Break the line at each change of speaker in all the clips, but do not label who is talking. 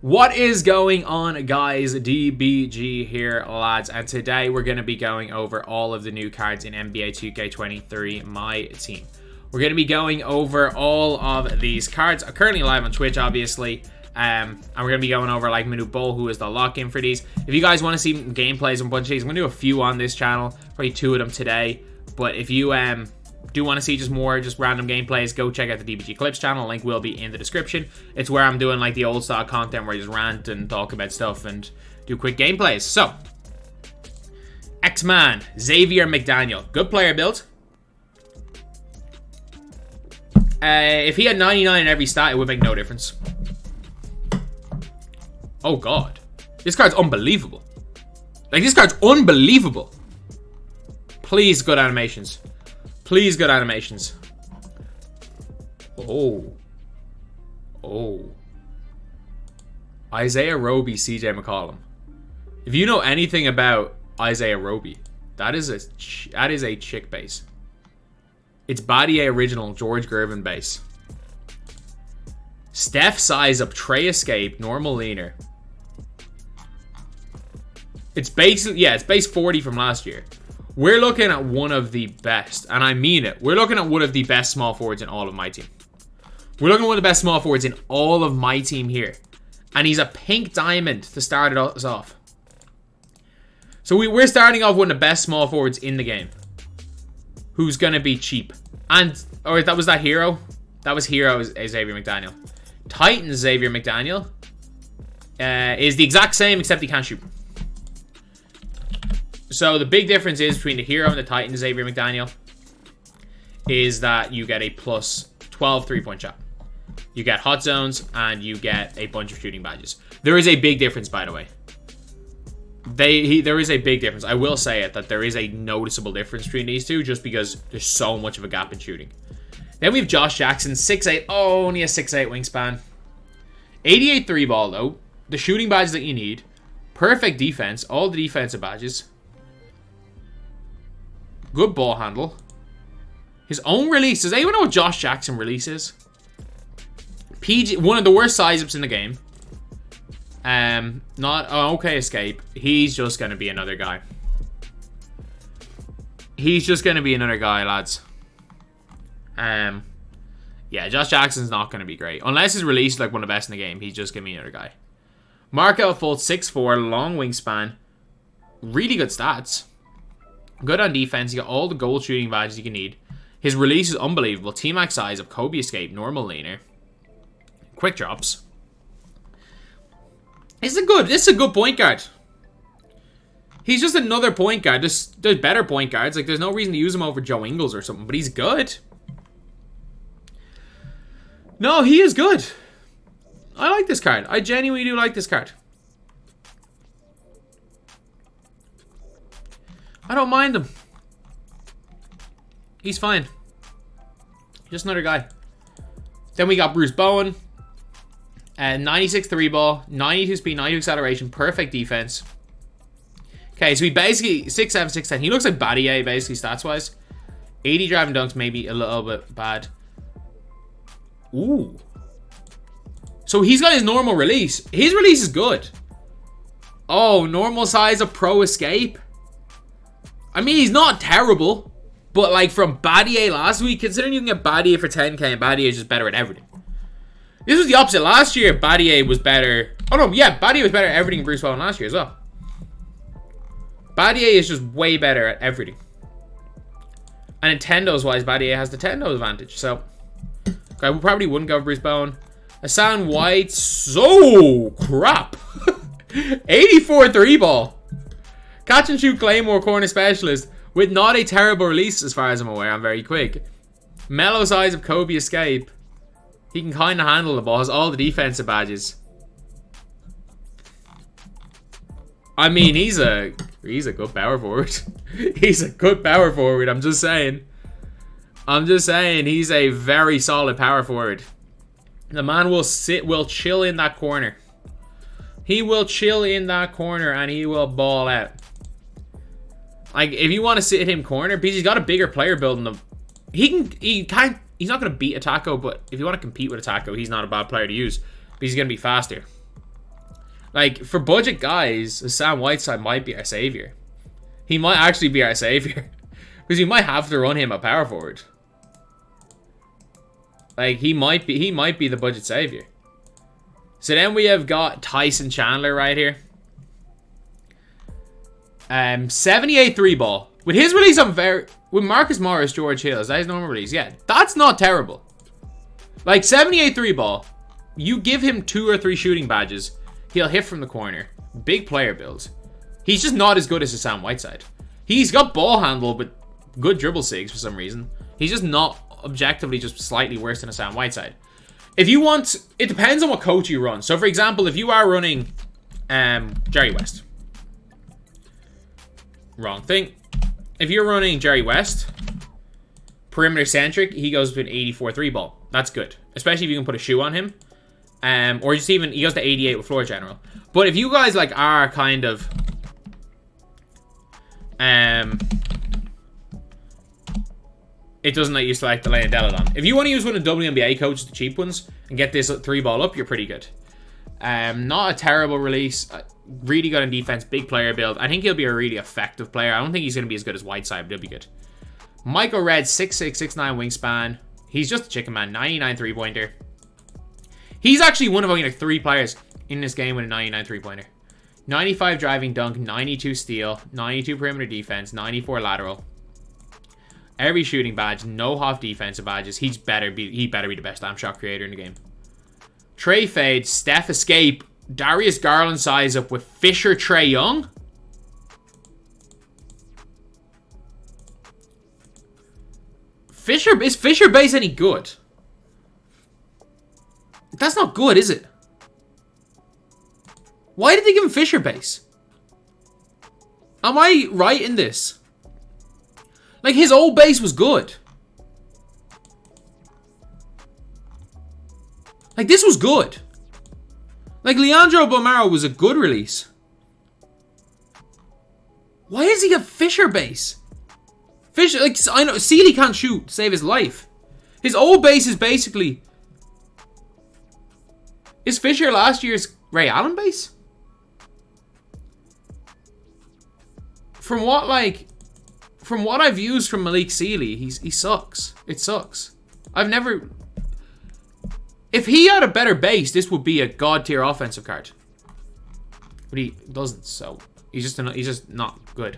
What is going on, guys? DBG here, lads, and today we're going to be going over all of the new cards in NBA 2K23 MyTEAM. We're going to be going over all of these cards. I'm currently live on Twitch, obviously, and we're going to be going over like Manu Bull, who is the lock-in for these. If you guys want to see gameplays and a bunch of these, I'm going to do a few on this channel, probably 2 of them today, but if you do want to see just random gameplays, go check out the DBG Clips channel. Link will be in the description. It's where I'm doing like the old style content where I just rant and talk about stuff and do quick gameplays. So, X-Man, Xavier McDaniel. Good player build. If he had 99 in every stat, it would make no difference. Oh god. This card's unbelievable. Like, this card's unbelievable. Please, good animations. Please, good animations. Oh. Isaiah Roby, CJ McCollum. If you know anything about Isaiah Roby, that is a chick base. It's Battier original, George Gervin base. Steph size up, Trey escape, normal leaner. It's basically, yeah, it's base 40 from last year. We're looking at one of the best, and I mean it. We're looking at one of the best small forwards in all of my team. We're looking at one of the best small forwards in all of my team here. And he's a pink diamond to start us off. So we're starting off one of the best small forwards in the game. Who's going to be cheap. And, or that was that hero? That was hero Xavier McDaniel. Titans Xavier McDaniel is the exact same except he can't shoot. So the big difference is between the hero and the Titan Xavier McDaniel is that you get a plus 12 3-point shot. You get hot zones and you get a bunch of shooting badges. There is a big difference, by the way. There is a big difference. I will say it, that there is a noticeable difference between these two just because there's so much of a gap in shooting. Then we have Josh Jackson, 6'8", only a 6'8" wingspan. 88 3 ball though. The shooting badges that you need. Perfect defense, all the defensive badges. Good ball handle. His own release. Does anyone know what Josh Jackson release is? PG, one of the worst size-ups in the game. Not okay escape. He's just gonna be another guy. He's just gonna be another guy, lads. Yeah, Josh Jackson's not gonna be great. Unless his release is like one of the best in the game, he's just gonna be another guy. Markelle fultz, 6'4", long wingspan. Really good stats. Good on defense. You got all the goal shooting badges you can need. His release is unbelievable. T-max size of Kobe escape, normal leaner. Quick drops. This is a good point guard. He's just another point guard. There's better point guards. Like, there's no reason to use him over Joe Ingles or something, but he's good. No, he is good. I like this card. I genuinely do like this card. I don't mind him. He's fine. Just another guy. Then we got Bruce Bowen. 96 3 ball, 92 speed, 92 acceleration, perfect defense. Okay, so he basically 6'7", 6'10". He looks like Battier, basically, stats-wise. 80 driving dunks, maybe a little bit bad. Ooh. So he's got his normal release. His release is good. Oh, normal size of pro escape. I mean, he's not terrible, but like from Battier last week, considering you can get Battier for 10k and Battier is just better at everything. This was the opposite. Last year, Battier was better. Oh no, yeah, Battier was better at everything than Bruce Bowen last year as well. Battier is just way better at everything. And Nintendo's wise, Battier has the Nintendo advantage. So, okay, we probably wouldn't go with Bruce Bowen. Hassan White, so crap. 84 3 ball. Catch and shoot Claymore corner specialist with not a terrible release as far as I'm aware. I'm very quick. Mellow size of Kobe escape. He can kind of handle the ball. Has all the defensive badges. I mean, he's a good power forward. He's a good power forward. I'm just saying. He's a very solid power forward. The man will chill in that corner. He will chill in that corner and he will ball out. Like, if you want to sit him corner, because he's got a bigger player build than him. He's not going to beat Ataco, but if you want to compete with Ataco, he's not a bad player to use. But he's going to be faster. Like, for budget guys, Hassan Whiteside might be our savior. He might actually be our savior. Because you might have to run him at power forward. Like, he might be the budget savior. So then we have got Tyson Chandler right here. 78 3 ball. With his release, with Marcus Morris, George Hill, is that his normal release? Yeah, that's not terrible. Like, 78 3 ball. You give him 2 or 3 shooting badges, he'll hit from the corner. Big player build. He's just not as good as Hassan Whiteside. He's got ball handle, but good dribble sigs for some reason. He's just not objectively just slightly worse than Hassan Whiteside. If you want, it depends on what coach you run. So, for example, if you are running Jerry West. Wrong thing. If you're running Jerry West, perimeter centric, he goes with an 84 3 ball. That's good. Especially if you can put a shoe on him. Or just even, he goes to 88 with floor general. But if you guys like are kind of it doesn't let you select the lane and Deladon. If you want to use one of WNBA coaches, the cheap ones, and get this 3 ball up, you're pretty good. Not a terrible release. Really good on defense. Big player build. I think he'll be a really effective player. I don't think he's going to be as good as Whiteside, but he'll be good. Michael Red, 6'6", 6'9" wingspan. He's just a chicken man. 99 3-pointer. He's actually one of only like 3 players in this game with a 99 3-pointer. 95 driving dunk, 92 steal, 92 perimeter defense, 94 lateral. Every shooting badge, no half defensive badges. He better be the best lamp shot creator in the game. Trey fade, Steph escape, Darius Garland size up with Fisher Trae Young. Is Fisher base any good? That's not good, is it? Why did they give him Fisher base? Am I right in this? Like, his old base was good. Like, this was good. Like, Leandro Bomaro was a good release. Why does he have Fisher base? Fisher, like, I know, Sealy can't shoot to save his life. His old base is basically... Is Fisher last year's Ray Allen base? From what I've used from Malik Sealy, he sucks. It sucks. I've never... If he had a better base, this would be a god tier offensive card. But he doesn't, so he's just not good.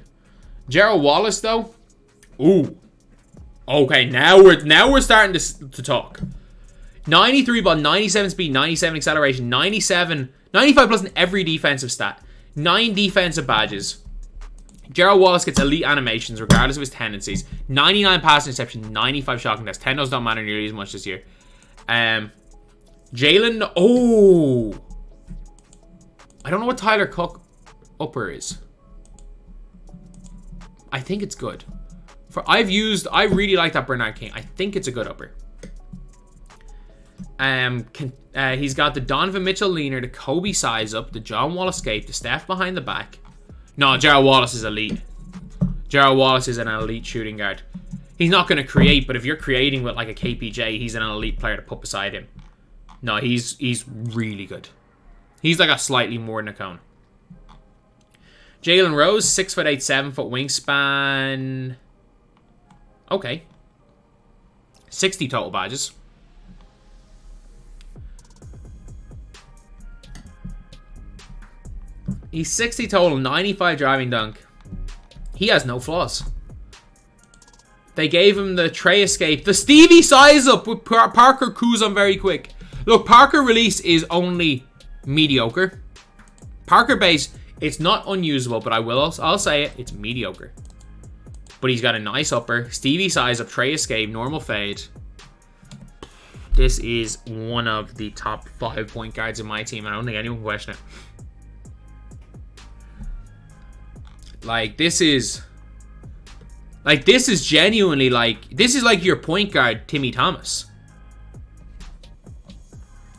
Gerald Wallace though, ooh, okay, now we're starting to talk. 93 ball, 97 speed, 97 acceleration, 95 plus in every defensive stat, 9 defensive badges. Gerald Wallace gets elite animations regardless of his tendencies. 99 pass interception, 95 shot contest. 10 those don't matter nearly as much this year. Jalen, oh, I don't know what Tyler Cook upper is. I think it's good. I really like that Bernard King. I think it's a good upper. He's got the Donovan Mitchell leaner, the Kobe size up, the John Wall escape, the Steph behind the back. No, Gerald Wallace is elite. Gerald Wallace is an elite shooting guard. He's not going to create, but if you're creating with like a KPJ, he's an elite player to put beside him. No, he's really good. He's like a slightly more than a cone. Jalen Rose, 6'8", 7-foot wingspan. Okay. 60 total badges. He's 60 total, 95 driving dunk. He has no flaws. They gave him the Trey escape. The Stevie size up with Parker Kuzan very quick. Look, Parker release is only mediocre. Parker base, it's not unusable, but I'll say it, it's mediocre. But he's got a nice upper. Stevie size up, Trey escape, normal fade. This is one of the top 5 point guards in my team. I don't think anyone can question it. Like, this is genuinely this is like your point guard, Timmy Thomas.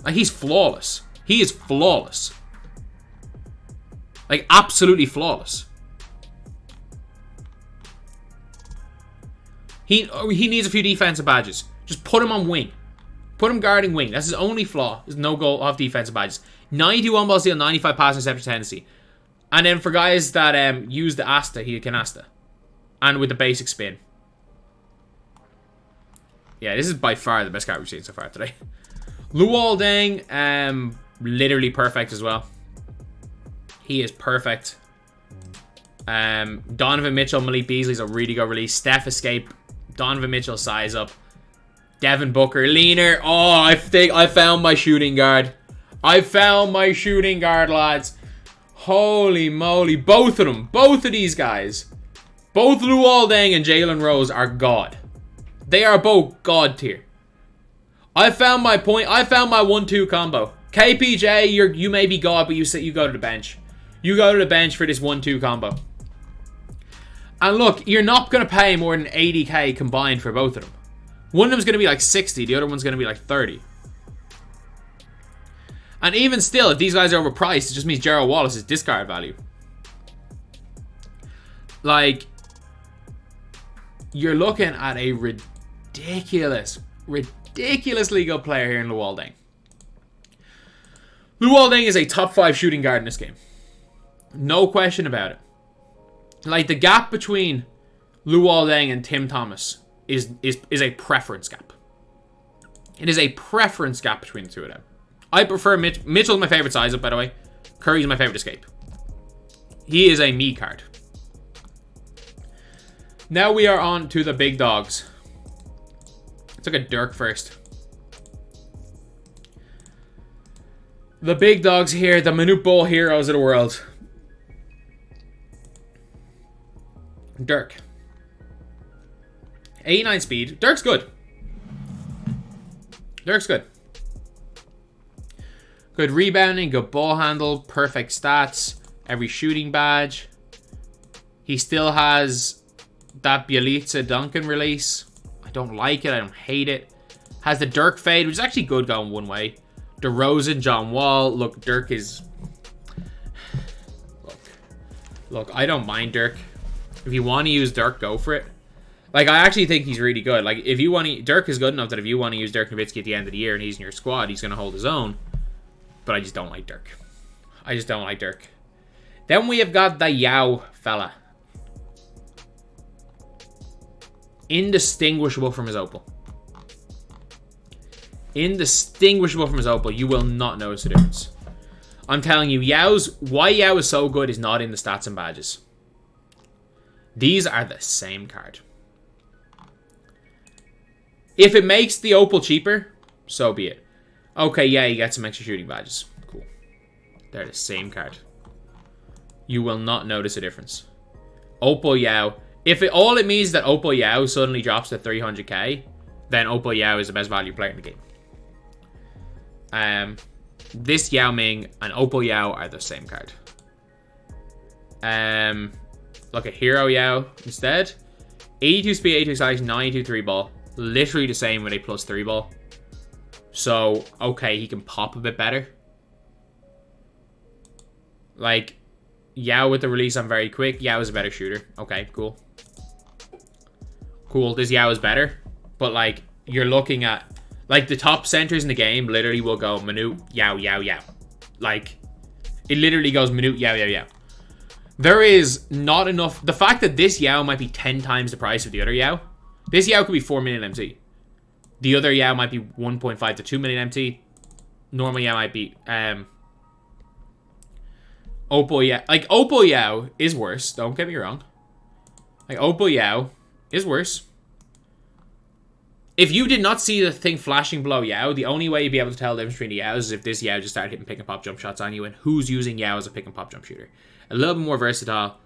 Like, he's flawless. He is flawless. Like, absolutely flawless. He needs a few defensive badges. Just put him on wing. Put him guarding wing. That's his only flaw. There's no goal off defensive badges. 92 on-ball steal, 95 pass interception tendency. And then for guys that use the Asta, he can Asta. And with the basic spin. Yeah, this is by far the best card we've seen so far today. Luol Deng, literally perfect as well. He is perfect. Donovan Mitchell, Malik Beasley's a really good release. Steph escape. Donovan Mitchell size up. Devin Booker, leaner. Oh, I think I found my shooting guard. I found my shooting guard, lads. Holy moly. Both of them. Both of these guys. Both Luol Deng and Jalen Rose are God. They are both God tier. I found my point. I found my 1-2 combo. KPJ, you may be God, but you go to the bench. You go to the bench for this 1-2 combo. And look, you're not going to pay more than 80k combined for both of them. One of them's going to be like 60. The other one's going to be like 30. And even still, if these guys are overpriced, it just means Gerald Wallace is discard value. Like, you're looking at a ridiculously good player here in Luol Deng. Luol Deng is a top 5 shooting guard in this game. No question about it. Like, the gap between Luol Deng and Tim Thomas is a preference gap. It is a preference gap between the two of them. I prefer Mitchell's my favorite size up, by the way. Curry's my favorite escape. He is a me card. Now we are on to the big dogs. Let's look at Dirk first. The big dogs here, the minute ball heroes of the world. Dirk. 89 speed. Dirk's good. Dirk's good. Good rebounding, good ball handle, perfect stats, every shooting badge. He still has that Bielitsa Duncan release. I don't like it. I don't hate it. Has the Dirk fade, which is actually good going one way. DeRozan, John Wall. Look, Dirk is... Look, I don't mind Dirk. If you want to use Dirk, go for it. Like, I actually think he's really good. Like, if you want to... Dirk is good enough that if you want to use Dirk Nowitzki at the end of the year and he's in your squad, he's going to hold his own. But I just don't like Dirk. I just don't like Dirk. Then we have got the Yao fella. Indistinguishable from his opal. Indistinguishable from his opal. You will not notice the difference. I'm telling you, why Yao is so good is not in the stats and badges. These are the same card. If it makes the opal cheaper, so be it. Okay, yeah, you get some extra shooting badges. Cool. They're the same card. You will not notice a difference. Opal Yao. If all it means that Opal Yao suddenly drops to 300k, then Opal Yao is the best value player in the game. This Yao Ming and Opal Yao are the same card. Look at Hero Yao instead. 82 speed, 82 size, 92 3 ball. Literally the same with a plus 3 ball. So, okay, he can pop a bit better. Like, Yao with the release on very quick. Yao is a better shooter. Okay, cool. Cool, this Yao is better. But, like, you're looking at... Like, the top centers in the game literally will go Minute, Yao, Yao, Yao. Like, it literally goes Minute, Yao, Yao, Yao. There is not enough... The fact that this Yao might be 10 times the price of the other Yao. This Yao could be 4 million MT. The other Yao might be 1.5 to 2 million MT. Normal Yao might be... Opal Yao... Like, Opal Yao is worse. Don't get me wrong. Like, Opal Yao is worse. If you did not see the thing flashing below Yao, the only way you'd be able to tell the difference between the Yaos is if this Yao just started hitting pick and pop jump shots on you, and who's using Yao as a pick and pop jump shooter. A little bit more versatile.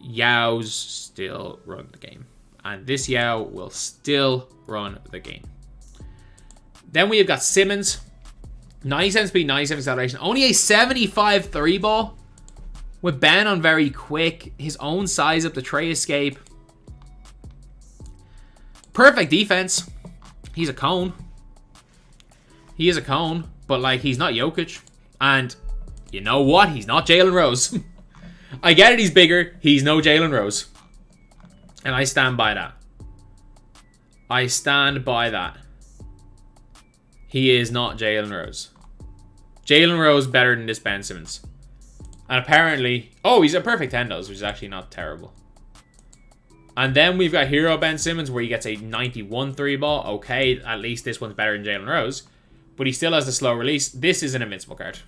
Yaos still run the game. And this Yao will still run the game. Then we have got Simmons. 97 speed, 97 acceleration. Only a 75 3 ball. With Ben on very quick. His own size up the tray escape. Perfect defense. He's a cone. He is a cone. But, like, he's not Jokic. And you know what? He's not Jalen Rose. I get it, he's bigger. He's no Jalen Rose. And I stand by that. I stand by that. He is not Jalen Rose. Jalen Rose better than this Ben Simmons. And apparently... Oh, he's a perfect Tendos, which is actually not terrible. And then we've got Hero Ben Simmons, where he gets a 91 3-ball. Okay, at least this one's better than Jalen Rose. But he still has the slow release. This is an invincible card.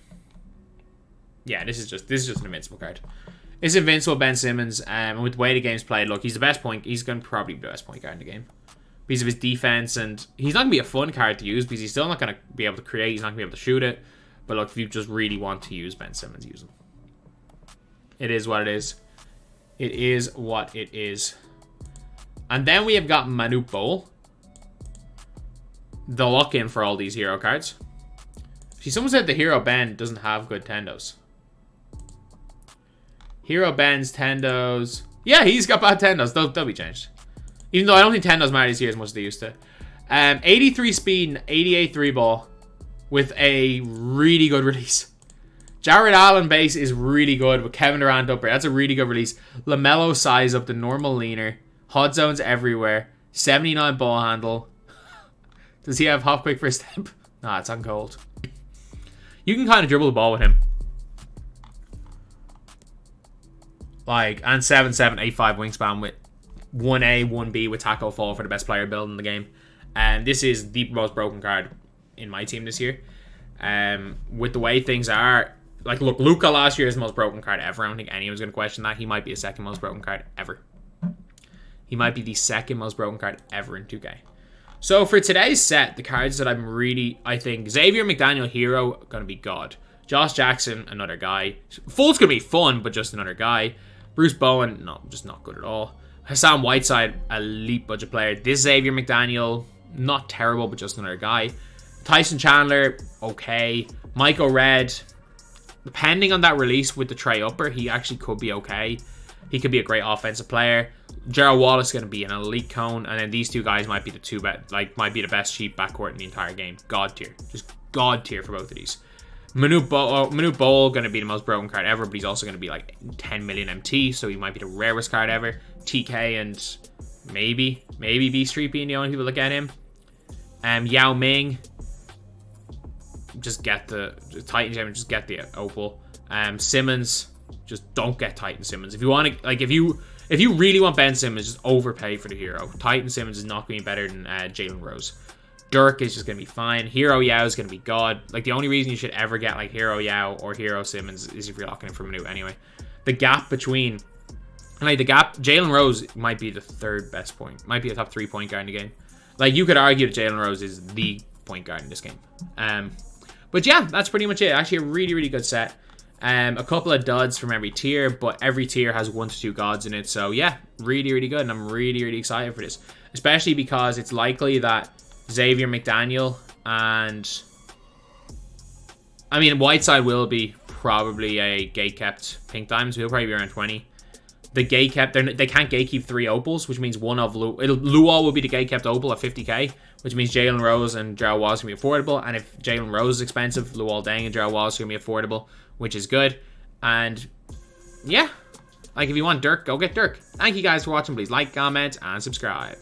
Yeah, this is just an invincible card. It's invincible Ben Simmons. And with the way the game's played, look, he's the best point. He's going to probably be the best point guard in the game. Because of his defense, and he's not going to be a fun card to use because he's still not going to be able to create. He's not going to be able to shoot it. But look, if you just really want to use Ben Simmons, use him. It is what it is. It is what it is. And then we have got Manute Bol. The lock-in for all these hero cards. See, someone said the Hero Ben doesn't have good Tendos. Hero Ben's Tendos. Yeah, he's got bad Tendos. They'll be changed. Even though I don't think Tendos matter this year as much as they used to. 83 speed and 88 3-ball with a really good release. Jared Allen base is really good with Kevin Durant up there. That's a really good release. LaMelo size up the normal leaner. Hot zones everywhere. 79 ball handle. Does he have hop quick first step? Nah, it's on cold. You can kind of dribble the ball with him. Like, and 7'7", 8'5" wingspan with 1A, 1B with tackle fall for the best player build in the game. And this is the most broken card in my team this year. With the way things are, like, look, Luka last year is the most broken card ever. I don't think anyone's going to question that. He might be the second most broken card ever. He might be the second most broken card ever in 2K. So for today's set, the cards that I think Xavier McDaniel Hero, going to be God. Josh Jackson, another guy. Fultz going to be fun, but just another guy. Bruce Bowen, no, just not good at all. Hassan Whiteside, elite budget player. This Xavier McDaniel, not terrible, but just another guy. Tyson Chandler, okay. Michael Red, depending on that release with the Trey Upper, he actually could be okay. He could be a great offensive player. Gerald Wallace is going to be an elite cone, and then these two guys might be might be the best cheap backcourt in the entire game. God tier, just God tier for both of these. Manute Bol going to be the most broken card ever, but he's also going to be like 10 million MT, so he might be the rarest card ever. TK and maybe B Street being the only people that get him. Yao Ming, just get the Titan gem, just get the opal. Simmons, just don't get Titan Simmons. If you want to, like, if you really want Ben Simmons, just overpay for the hero. Titan Simmons is not going to be better than Jalen Rose. Dirk is just going to be fine. Hero Yao is going to be God. Like, the only reason you should ever get, like, Hero Yao or Hero Simmons is if you're locking in for Manute anyway. The gap between... Like, Jalen Rose might be the third best point. Might be a top 3 point guard in the game. Like, you could argue that Jalen Rose is the point guard in this game. But yeah, that's pretty much it. Actually, a really, really good set. A couple of duds from every tier, but every tier has 1 to 2 gods in it. So yeah, really, really good. And I'm really, really excited for this. Especially because it's likely that Xavier McDaniel and... I mean, Whiteside will be probably a gate-kept pink diamond, so he'll probably be around 20. The gate-kept... They can't gate-keep 3 opals, which means one of... luol will be the gate-kept opal at 50k, which means Jalen Rose and Gerald Wallace can be affordable. And if Jalen Rose is expensive, luol deng and Gerald Wallace can be affordable, which is good. And yeah, like, if you want Dirk, go get Dirk. Thank you guys for watching. Please like, comment, and subscribe.